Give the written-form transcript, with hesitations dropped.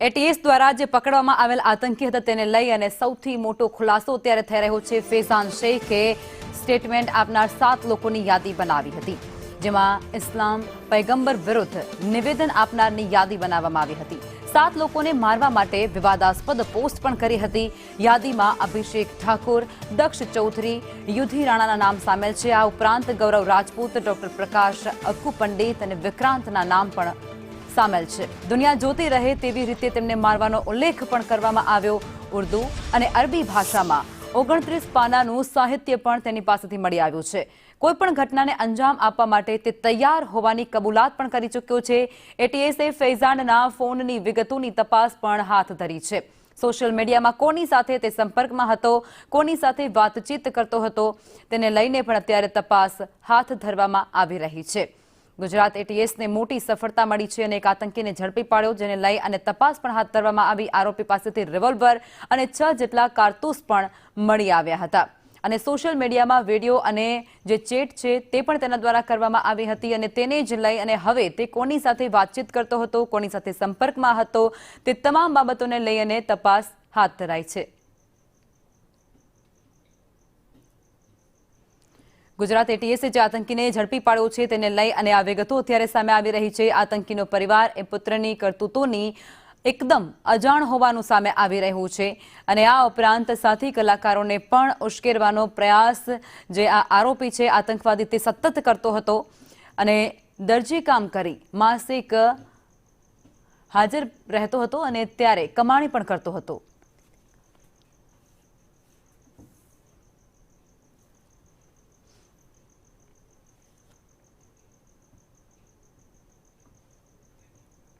ATS દ્વારા જે પકડવામાં આવેલ આતંકી હતા તેને લઈ અને સૌથી મોટો ખુલાસો ત્યારે થઈ રહ્યો છે। ફેઝાન શેખે સ્ટેટમેન્ટ આપનાર 7 લોકોની યાદી બનાવી હતી, જેમાં ઇસ્લામ પૈગંબર વિરુદ્ધ નિવેદન આપનારની યાદી બનાવવામાં આવી હતી। 7 લોકોને મારવા માટે વિવાદાસ્પદ પોસ્ટ પણ કરી હતી। યાદીમાં અભિષેક ઠાકુર, દક્ષ ચૌધરી, યુધિ રાણાના નામ સામેલ છે। આ ઉપરાંત ગૌરવ રાજપૂત, ડોક્ટર પ્રકાશ અક્કુ પંડિત અને વિક્રાંતના નામ પણ સામેલ છે। દુનિયા જોતી રહે તેવી રીતે તેમને મારવાનો ઉલ્લેખ પણ કરવામાં આવ્યો। ઉર્દુ અને અરબી ભાષામાં 29 પાનાનું સાહિત્ય પણ તેની પાસેથી મળી આવ્યું છે। કોઈપણ ઘટનાને અંજામ આપવા માટે તે તૈયાર હોવાની કબૂલાત પણ કરી ચૂક્યો છે। એટીએસે ફૈઝાનના ફોનની વિગતોની તપાસ પણ હાથ ધરી છે। સોશિયલ મીડિયામાં કોની સાથે તે સંપર્કમાં હતો, કોની સાથે વાતચીત કરતો હતો, તેને લઈને પણ અત્યારે તપાસ હાથ ધરવામાં આવી રહી છે। ગુજરાત એટીએસને મોટી સફળતા મળી છે અને એક આતંકીને ઝડપી પાડ્યો, જેને લઈ અને તપાસ પણ હાથ ધરવામાં આવી। આરોપી પાસેથી રિવોલ્વર અને 6 જેટલા કારતૂસ પણ મળી આવ્યા હતા અને સોશિયલ મીડિયામાં વિડીયો અને જે ચેટ છે તે પણ તેના દ્વારા કરવામાં આવી હતી અને તેને જ લઈ અને હવે તે કોની સાથે વાતચીત કરતો હતો, કોની સાથે સંપર્કમાં હતો, તે તમામ બાબતોને લઈ અને તપાસ હાથ ધરાઈ છે। ગુજરાત એટીએસે જે આતંકીને ઝડપી પાડ્યો છે તેને લઈ અને આ વિગતો અત્યારે સામે આવી રહી છે। આતંકીનો પરિવાર એ પુત્રની કરતૂતોની એકદમ અજાણ હોવાનું સામે આવી રહ્યું છે અને આ ઉપરાંત સાથી કલાકારોને પણ ઉશ્કેરવાનો પ્રયાસ જે આ આરોપી છે આતંકવાદી તે સતત કરતો હતો અને દરજી કામ કરી માસિક હાજર રહેતો હતો અને ત્યારે કમાણી પણ કરતો હતો।